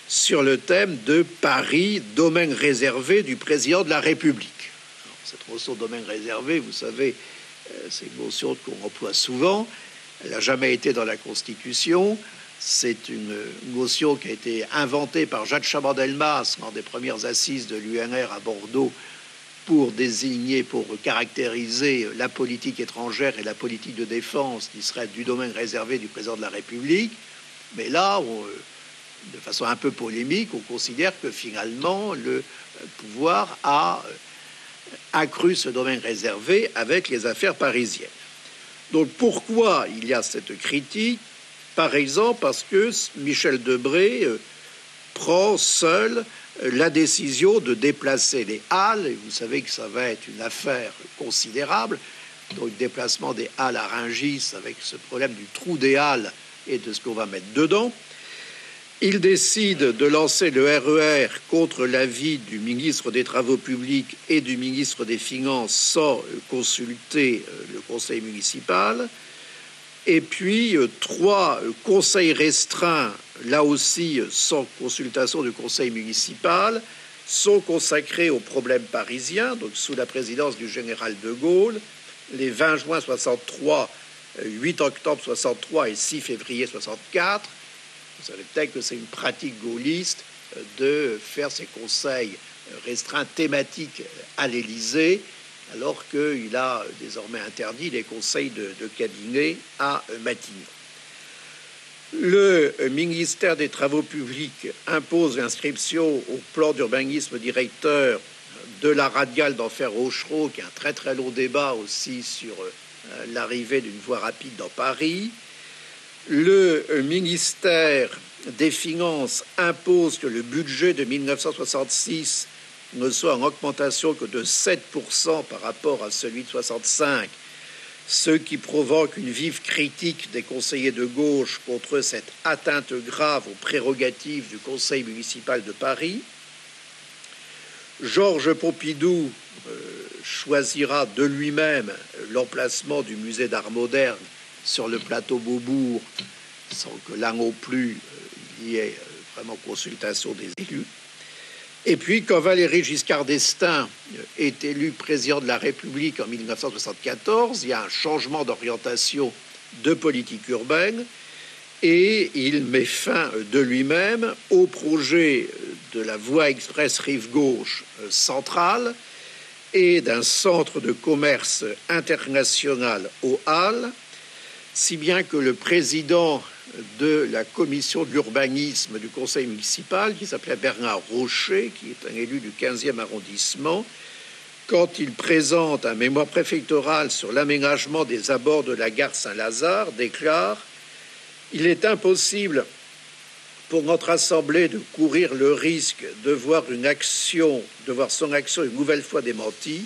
sur le thème de Paris, domaine réservé du président de la République. Alors, cette notion de domaine réservé, vous savez, c'est une notion qu'on emploie souvent. Elle n'a jamais été dans la Constitution. C'est une notion qui a été inventée par Jacques Chaban-Delmas lors des premières assises de l'UNR à Bordeaux pour désigner, pour caractériser la politique étrangère et la politique de défense qui serait du domaine réservé du président de la République. Mais là, de façon un peu polémique, on considère que finalement le pouvoir a accru ce domaine réservé avec les affaires parisiennes. Donc pourquoi il y a cette critique? Par exemple parce que Michel Debré prend seul la décision de déplacer les Halles, et vous savez que ça va être une affaire considérable, donc le déplacement des Halles à Rungis avec ce problème du trou des Halles et de ce qu'on va mettre dedans. Il décide de lancer le RER contre l'avis du ministre des Travaux publics et du ministre des Finances sans consulter le conseil municipal. Et puis, 3 conseils restreints, là aussi sans consultation du conseil municipal, sont consacrés aux problèmes parisiens, donc sous la présidence du général de Gaulle, les 20 juin 63, 8 octobre 63 et 6 février 64. Vous savez peut-être que c'est une pratique gaulliste de faire ces conseils restreints thématiques à l'Élysée, alors qu'il a désormais interdit les conseils de cabinet à Matignon. Le ministère des Travaux publics impose l'inscription au plan d'urbanisme directeur de la radiale d'Enfer-Rochereau, qui est un très très long débat aussi sur l'arrivée d'une voie rapide dans Paris. Le ministère des Finances impose que le budget de 1966 ne soit en augmentation que de 7% par rapport à celui de 65, ce qui provoque une vive critique des conseillers de gauche contre cette atteinte grave aux prérogatives du Conseil municipal de Paris. Georges Pompidou choisira de lui-même l'emplacement du musée d'art moderne sur le plateau Beaubourg, sans que là non plus il y ait vraiment consultation des élus. Et puis, quand Valéry Giscard d'Estaing est élu président de la République en 1974, il y a un changement d'orientation de politique urbaine et il met fin de lui-même au projet de la voie express rive gauche centrale et d'un centre de commerce international aux Halles, si bien que le président de la commission de l'urbanisme du conseil municipal, qui s'appelait Bernard Rocher, qui est un élu du 15e arrondissement, quand il présente un mémoire préfectoral sur l'aménagement des abords de la gare Saint-Lazare, déclare « Il est impossible pour notre assemblée de courir le risque de voir son action une nouvelle fois démentie.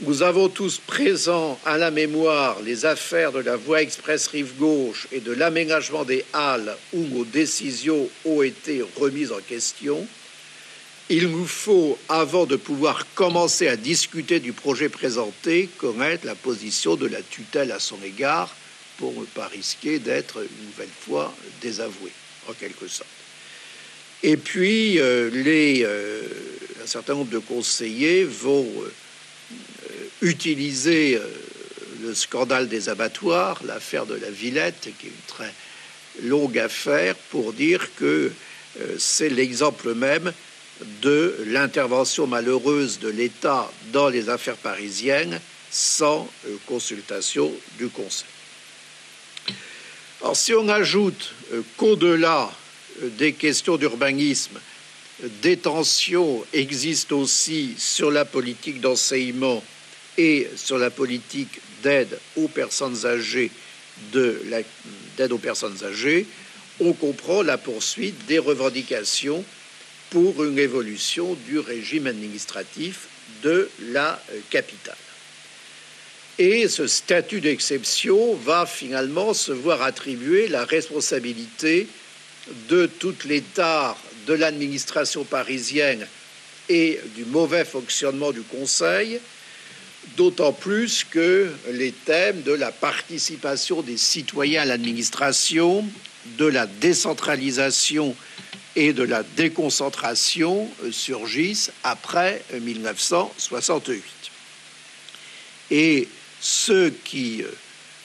Nous avons tous présents à la mémoire les affaires de la voie express rive gauche et de l'aménagement des Halles où nos décisions ont été remises en question. Il nous faut, avant de pouvoir commencer à discuter du projet présenté, connaître la position de la tutelle à son égard pour ne pas risquer d'être une nouvelle fois désavoué, en quelque sorte. » Et puis, un certain nombre de conseillers vont utiliser le scandale des abattoirs, l'affaire de la Villette, qui est une très longue affaire, pour dire que c'est l'exemple même de l'intervention malheureuse de l'État dans les affaires parisiennes sans consultation du Conseil. Alors, si on ajoute qu'au-delà des questions d'urbanisme, des tensions existent aussi sur la politique d'enseignement et sur la politique d'aide aux personnes âgées, on comprend la poursuite des revendications pour une évolution du régime administratif de la capitale. Et ce statut d'exception va finalement se voir attribuer la responsabilité de toutes les tares de l'administration parisienne et du mauvais fonctionnement du Conseil, d'autant plus que les thèmes de la participation des citoyens à l'administration, de la décentralisation et de la déconcentration surgissent après 1968. Et ceux qui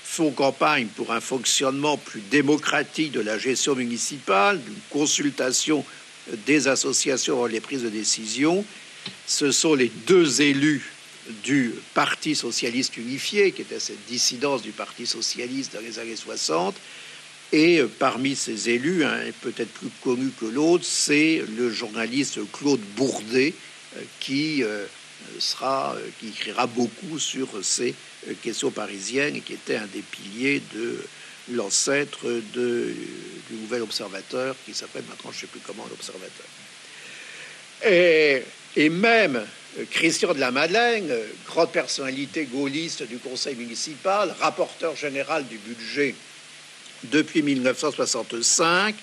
font campagne pour un fonctionnement plus démocratique de la gestion municipale, d'une consultation des associations dans les prises de décision, ce sont les deux élus du Parti socialiste unifié, qui était cette dissidence du Parti socialiste dans les années 60. Et parmi ces élus, peut-être plus connu que l'autre, c'est le journaliste Claude Bourdet, qui écrira beaucoup sur ces questions parisiennes et qui était un des piliers de l'ancêtre du Nouvel Observateur, qui s'appelle maintenant, je ne sais plus comment, l'Observateur. Et même Christian de la Madeleine, grande personnalité gaulliste du conseil municipal, rapporteur général du budget depuis 1965,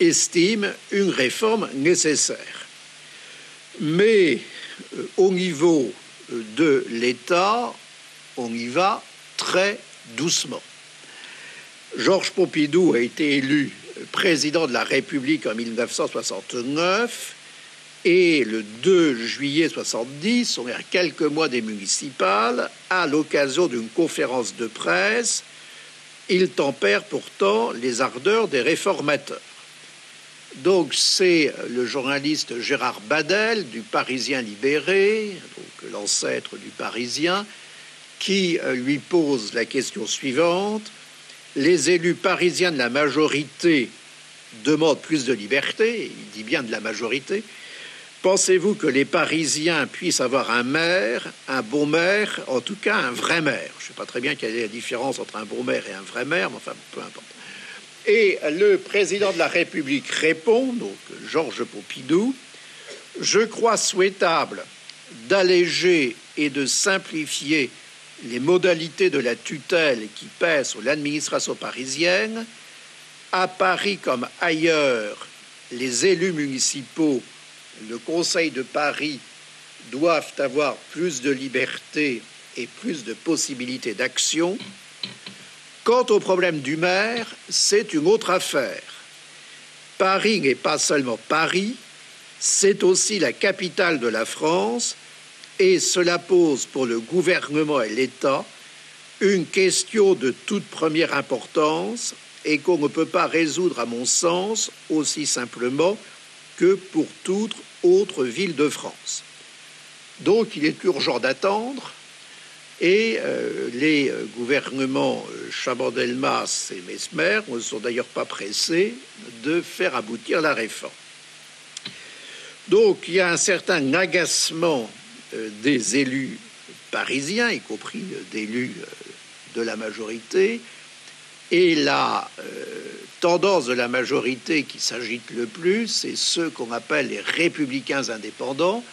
estime une réforme nécessaire. Mais au niveau de l'État, on y va très doucement. Georges Pompidou a été élu président de la République en 1969 et le 2 juillet 70, on est à quelques mois des municipales, à l'occasion d'une conférence de presse, il tempère pourtant les ardeurs des réformateurs. Donc c'est le journaliste Gérard Badel du Parisien libéré, donc l'ancêtre du Parisien, qui lui pose la question suivante: les élus parisiens de la majorité demandent plus de liberté, il dit bien de la majorité. Pensez-vous que les Parisiens puissent avoir un maire, un bon maire, en tout cas un vrai maire? Je ne sais pas très bien quelle est la différence entre un bon maire et un vrai maire, mais enfin, peu importe. Et le président de la République répond, donc Georges Pompidou, « Je crois souhaitable d'alléger et de simplifier les modalités de la tutelle qui pèsent sur l'administration parisienne. À Paris comme ailleurs, les élus municipaux, le Conseil de Paris, doivent avoir plus de liberté et plus de possibilités d'action. Quant au problème du maire, c'est une autre affaire. Paris n'est pas seulement Paris, c'est aussi la capitale de la France, et cela pose pour le gouvernement et l'État une question de toute première importance et qu'on ne peut pas résoudre, à mon sens, aussi simplement que pour toute autre ville de France. Donc il est urgent d'attendre, et les gouvernements Chaban-Delmas et Mesmer ne sont d'ailleurs pas pressés de faire aboutir la réforme. Donc il y a un certain agacement des élus parisiens, y compris d'élus de la majorité, et la tendance de la majorité qui s'agite le plus, c'est ceux qu'on appelle les républicains indépendants.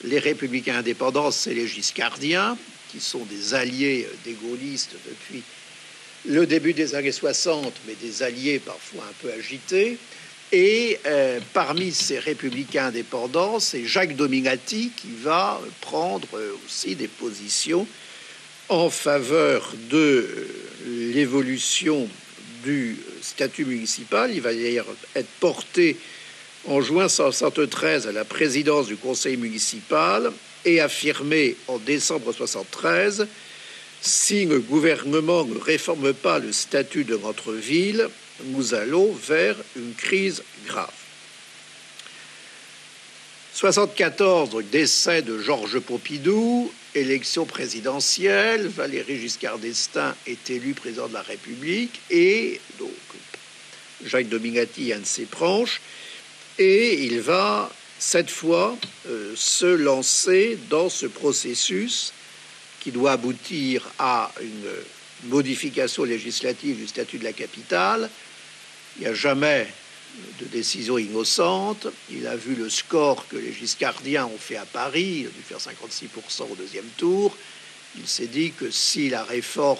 Les républicains indépendants, c'est les giscardiens, qui sont des alliés des gaullistes depuis le début des années 60, mais des alliés parfois un peu agités. Et parmi ces républicains indépendants, c'est Jacques Dominati qui va prendre aussi des positions en faveur de l'évolution du statut municipal. Il va d'ailleurs être porté en juin 1973 à la présidence du conseil municipal et affirmé en décembre 1973 « Si le gouvernement ne réforme pas le statut de notre ville, nous allons vers une crise grave. » 1974, donc décès de Georges Pompidou, élection présidentielle, Valéry Giscard d'Estaing est élu président de la République et donc Jacques Dominati est un de ses proches, et il va cette fois se lancer dans ce processus qui doit aboutir à une modification législative du statut de la capitale. Il n'y a jamais de décision innocente. Il a vu le score que les giscardiens ont fait à Paris, il a dû faire 56% au deuxième tour. Il s'est dit que si la réforme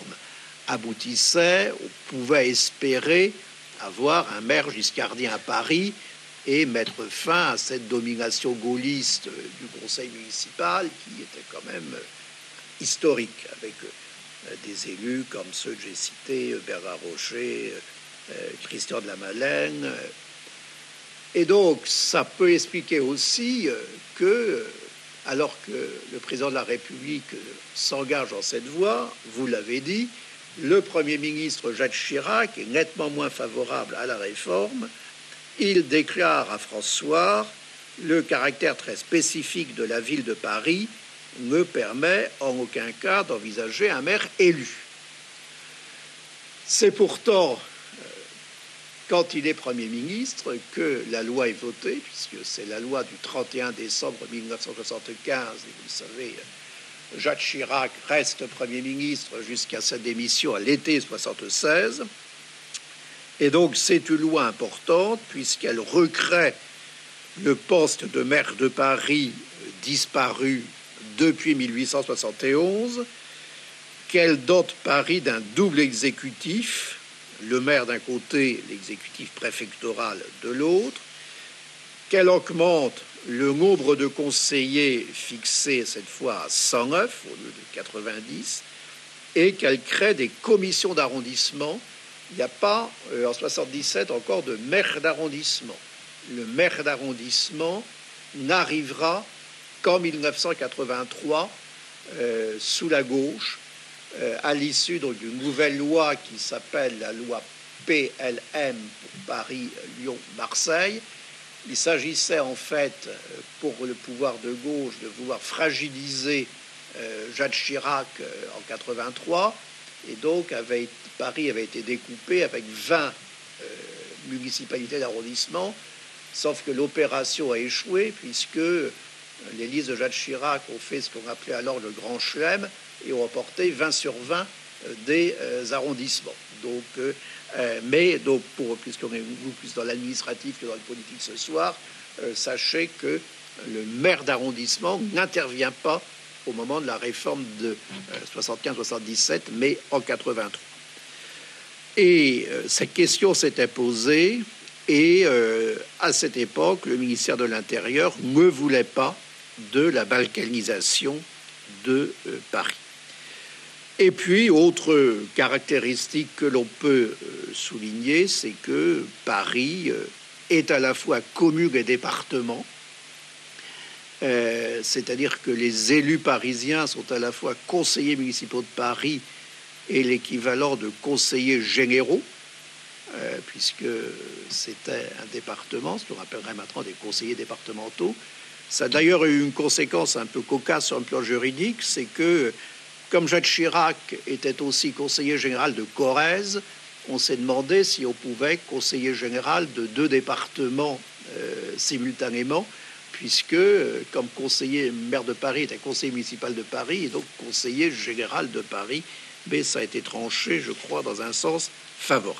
aboutissait, on pouvait espérer avoir un maire giscardien à Paris et mettre fin à cette domination gaulliste du conseil municipal qui était quand même historique, avec des élus comme ceux que j'ai cités, Bernard Rocher, Christian de la Malaine. Et donc, ça peut expliquer aussi que, alors que le président de la République s'engage dans cette voie, vous l'avez dit, le Premier ministre Jacques Chirac est nettement moins favorable à la réforme. Il déclare à François le caractère très spécifique de la ville de Paris ne permet en aucun cas d'envisager un maire élu. C'est pourtant quand il est Premier ministre que la loi est votée, puisque c'est la loi du 31 décembre 1975, et vous le savez, Jacques Chirac reste Premier ministre jusqu'à sa démission à l'été 1976. Et donc c'est une loi importante puisqu'elle recrée le poste de maire de Paris disparu depuis 1871, qu'elle dote Paris d'un double exécutif, le maire d'un côté, l'exécutif préfectoral de l'autre, qu'elle augmente le nombre de conseillers fixé cette fois à 109 au lieu de 90, et qu'elle crée des commissions d'arrondissement. Il n'y a pas, en 77, encore de maire d'arrondissement. Le maire d'arrondissement n'arrivera qu'en 1983, sous la gauche, à l'issue d'une nouvelle loi qui s'appelle la loi PLM pour Paris, Lyon, Marseille. Il s'agissait en fait, pour le pouvoir de gauche, de vouloir fragiliser Jacques Chirac en 83, et donc Paris avait été découpé avec 20 municipalités d'arrondissement, sauf que l'opération a échoué puisque les listes de Jacques Chirac ont fait ce qu'on appelait alors le Grand Chelem et ont remporté 20 sur 20 des arrondissements. Donc, puisqu'on est beaucoup plus dans l'administratif que dans le politique ce soir, sachez que le maire d'arrondissement n'intervient pas au moment de la réforme de 75-77, mais en 83. Et cette question s'était posée, et à cette époque, le ministère de l'Intérieur ne voulait pas de la balkanisation de Paris. Et puis, autre caractéristique que l'on peut souligner, c'est que Paris est à la fois commune et département, c'est-à-dire que les élus parisiens sont à la fois conseillers municipaux de Paris et l'équivalent de conseillers généraux, puisque c'était un département, ce qu'on rappellerait maintenant des conseillers départementaux. Ça a d'ailleurs eu une conséquence un peu cocasse sur un plan juridique, c'est que, comme Jacques Chirac était aussi conseiller général de Corrèze, on s'est demandé si on pouvait conseiller général de 2 départements simultanément, puisque, comme conseiller maire de Paris, était conseiller municipal de Paris et donc conseiller général de Paris, mais ça a été tranché, je crois, dans un sens favorable.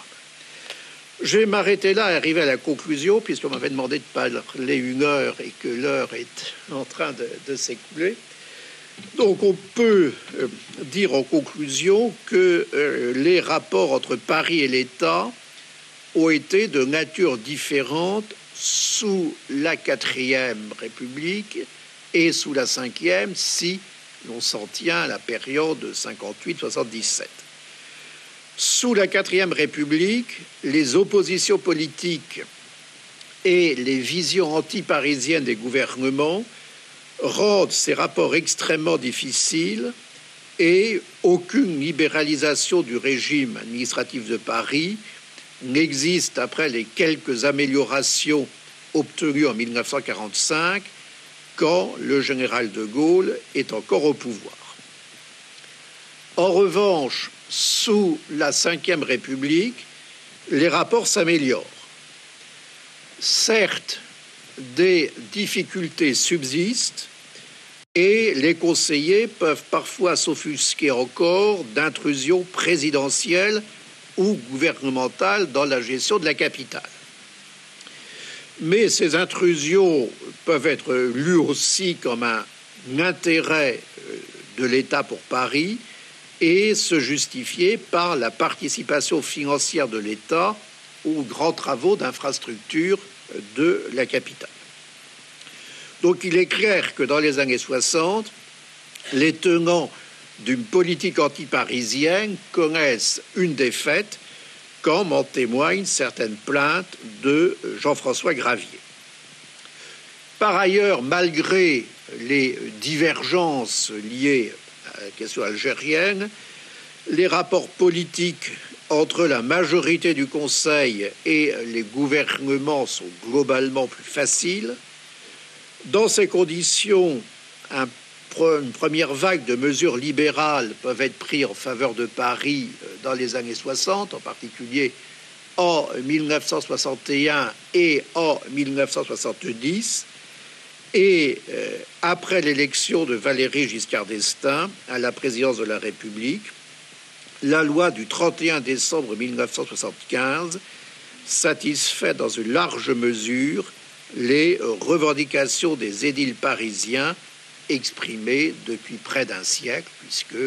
Je vais m'arrêter là et arriver à la conclusion, puisqu'on m'avait demandé de parler 1 heure et que l'heure est en train de s'écouler. Donc on peut dire en conclusion que les rapports entre Paris et l'État ont été de nature différente sous la 4e République et sous la 5e, si l'on s'en tient à la période de 58-77. Sous la 4e République, les oppositions politiques et les visions anti-parisiennes des gouvernements rendent ces rapports extrêmement difficiles et aucune libéralisation du régime administratif de Paris n'existe après les quelques améliorations obtenues en 1945, quand le général de Gaulle est encore au pouvoir. En revanche, sous la 5e République, les rapports s'améliorent. Certes, des difficultés subsistent et les conseillers peuvent parfois s'offusquer encore d'intrusions présidentielles ou gouvernementales dans la gestion de la capitale. Mais ces intrusions peuvent être lues aussi comme un intérêt de l'État pour Paris et se justifier par la participation financière de l'État aux grands travaux d'infrastructure de la capitale. Donc il est clair que dans les années 60, les tenants d'une politique anti-parisienne connaissent une défaite, comme en témoignent certaines plaintes de Jean-François Gravier. Par ailleurs, malgré les divergences liées à la question algérienne, les rapports politiques entre la majorité du Conseil et les gouvernements sont globalement plus faciles. Dans ces conditions, une première vague de mesures libérales peuvent être prises en faveur de Paris dans les années 60, en particulier en 1961 et en 1970. Et après l'élection de Valéry Giscard d'Estaing à la présidence de la République, la loi du 31 décembre 1975 satisfait dans une large mesure les revendications des édiles parisiens exprimées depuis près d'un siècle, puisque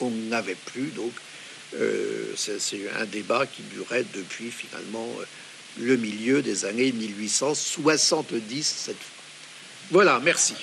on n'avait plus, donc c'est un débat qui durait depuis finalement le milieu des années 1870 cette fois. Voilà, merci.